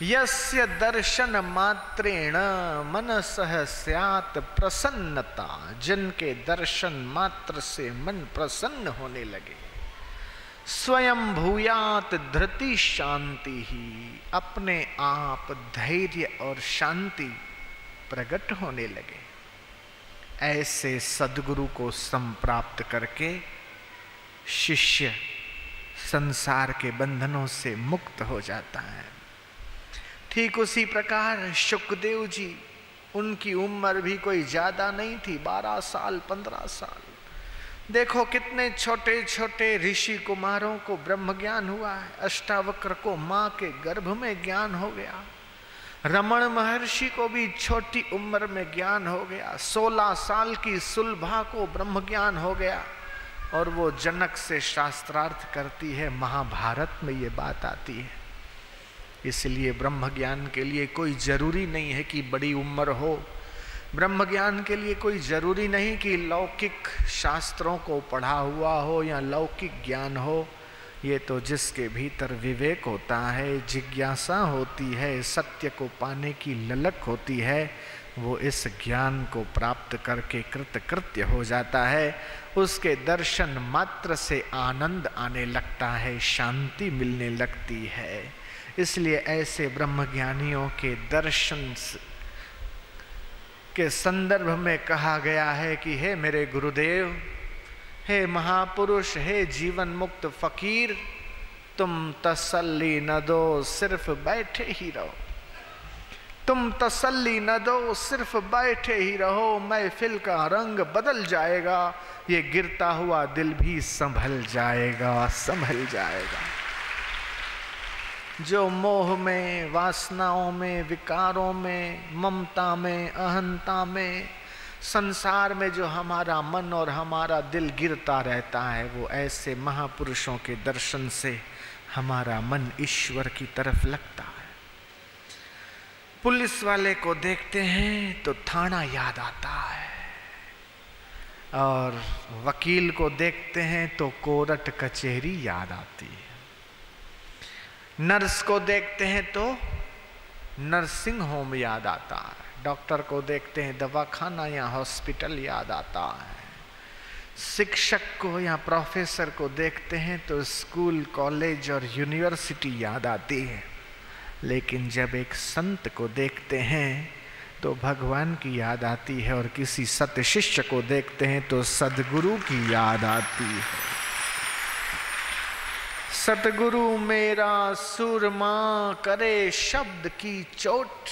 यस्य दर्शन मात्रेण मनसः स्यात् प्रसन्नता, जिनके दर्शन मात्र से मन प्रसन्न होने लगे। स्वयं भूयात धृति शांति ही, अपने आप धैर्य और शांति प्रकट होने लगे। ऐसे सद्गुरु को संप्राप्त करके शिष्य संसार के बंधनों से मुक्त हो जाता है। ठीक उसी प्रकार शुकदेव जी, उनकी उम्र भी कोई ज्यादा नहीं थी, 12 साल 15 साल। देखो कितने छोटे छोटे ऋषि कुमारों को ब्रह्म ज्ञान हुआ है। अष्टावक्र को माँ के गर्भ में ज्ञान हो गया। रमण महर्षि को भी छोटी उम्र में ज्ञान हो गया। 16 साल की सुलभा को ब्रह्म ज्ञान हो गया और वो जनक से शास्त्रार्थ करती है। महाभारत में ये बात आती है। इसलिए ब्रह्म ज्ञान के लिए कोई जरूरी नहीं है कि बड़ी उम्र हो। ब्रह्म ज्ञान के लिए कोई जरूरी नहीं कि लौकिक शास्त्रों को पढ़ा हुआ हो या लौकिक ज्ञान हो। ये तो जिसके भीतर विवेक होता है, जिज्ञासा होती है, सत्य को पाने की ललक होती है, वो इस ज्ञान को प्राप्त करके कृतकृत्य हो जाता है। उसके दर्शन मात्र से आनंद आने लगता है, शांति मिलने लगती है। इसलिए ऐसे ब्रह्मज्ञानियों के दर्शन के संदर्भ में कहा गया है कि हे मेरे गुरुदेव, हे महापुरुष, हे जीवन मुक्त फकीर, तुम तसल्ली न दो, सिर्फ बैठे ही रहो। तुम तसल्ली न दो, सिर्फ बैठे ही रहो। महफिल का रंग बदल जाएगा, ये गिरता हुआ दिल भी संभल जाएगा, संभल जाएगा। जो मोह में, वासनाओं में, विकारों में, ममता में, अहंता में, संसार में जो हमारा मन और हमारा दिल गिरता रहता है, वो ऐसे महापुरुषों के दर्शन से हमारा मन ईश्वर की तरफ लगता है। पुलिस वाले को देखते हैं तो थाना याद आता है, और वकील को देखते हैं तो कोर्ट कचहरी याद आती है। नर्स को देखते हैं तो नर्सिंग होम याद आता है। डॉक्टर को देखते हैं दवाखाना या हॉस्पिटल याद आता है। शिक्षक को या प्रोफेसर को देखते हैं तो स्कूल, कॉलेज और यूनिवर्सिटी याद आती है। लेकिन जब एक संत को देखते हैं तो भगवान की याद आती है, और किसी सत शिष्य को देखते हैं तो सद्गुरु की याद आती है। सतगुरु मेरा सुरमा करे शब्द की चोट,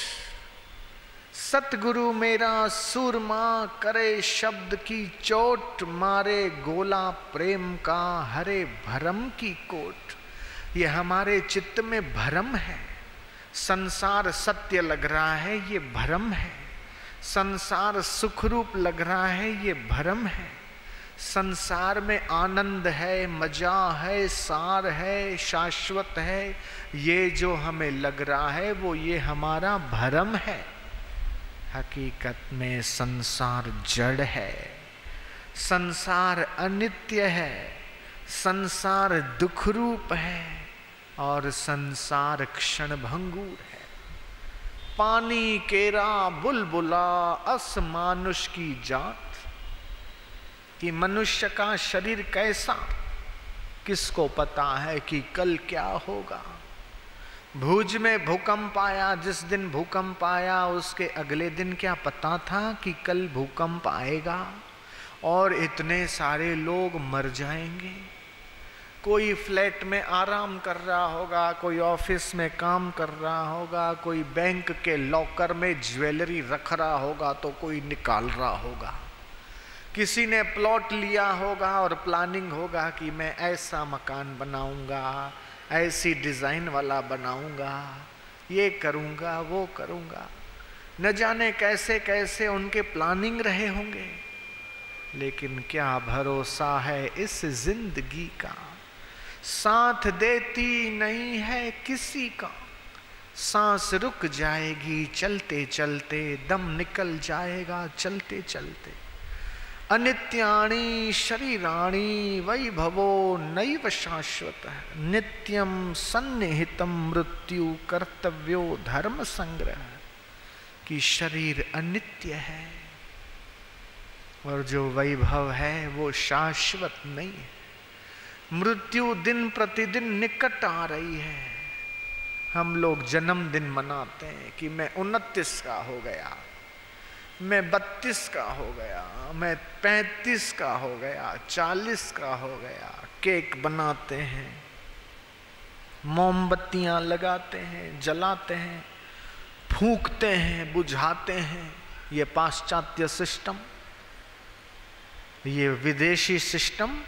सतगुरु मेरा सुरमा करे शब्द की चोट, मारे गोला प्रेम का हरे भरम की कोट। ये हमारे चित्त में भरम है। संसार सत्य लग रहा है, ये भरम है। संसार सुखरूप लग रहा है, ये भरम है। संसार में आनंद है, मजा है, सार है, शाश्वत है, ये जो हमें लग रहा है वो ये हमारा भरम है। हकीकत में संसार जड़ है, संसार अनित्य है, संसार दुख रूप है और संसार क्षण भंगुर है। पानी केरा बुलबुला अस मानुष की जात, कि मनुष्य का शरीर कैसा, किसको पता है कि कल क्या होगा। भुज में भूकंप आया, जिस दिन भूकंप आया उसके अगले दिन क्या पता था कि कल भूकंप आएगा और इतने सारे लोग मर जाएंगे। कोई फ्लैट में आराम कर रहा होगा, कोई ऑफिस में काम कर रहा होगा, कोई बैंक के लॉकर में ज्वेलरी रख रहा होगा तो कोई निकाल रहा होगा। किसी ने प्लॉट लिया होगा और प्लानिंग होगा कि मैं ऐसा मकान बनाऊंगा, ऐसी डिज़ाइन वाला बनाऊंगा, ये करूंगा, वो करूंगा। न जाने कैसे कैसे उनके प्लानिंग रहे होंगे। लेकिन क्या भरोसा है इस जिंदगी का, साथ देती नहीं है किसी का। सांस रुक जाएगी चलते चलते, दम निकल जाएगा चलते चलते। अनित्यानि शरीराणि वैभवो नैव शाश्वत, नित्यम सन्निहितम मृत्यु कर्तव्यो धर्म संग्रह। कि शरीर अनित्य है और जो वैभव है वो शाश्वत नहीं है। मृत्यु दिन प्रतिदिन निकट आ रही है। हम लोग जन्मदिन मनाते हैं कि मैं 29 का हो गया, मैं 32 का हो गया, मैं 35 का हो गया, 40 का हो गया। केक बनाते हैं, मोमबत्तियां लगाते हैं, जलाते हैं, फूंकते हैं, बुझाते हैं। ये पाश्चात्य सिस्टम, ये विदेशी सिस्टम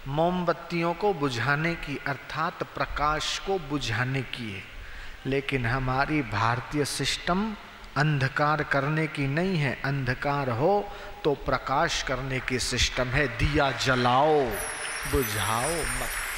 मोमबत्तियों को बुझाने की अर्थात प्रकाश को बुझाने की है। लेकिन हमारी भारतीय सिस्टम अंधकार करने की नहीं है। अंधकार हो तो प्रकाश करने की सिस्टम है। दिया जलाओ, बुझाओ मत।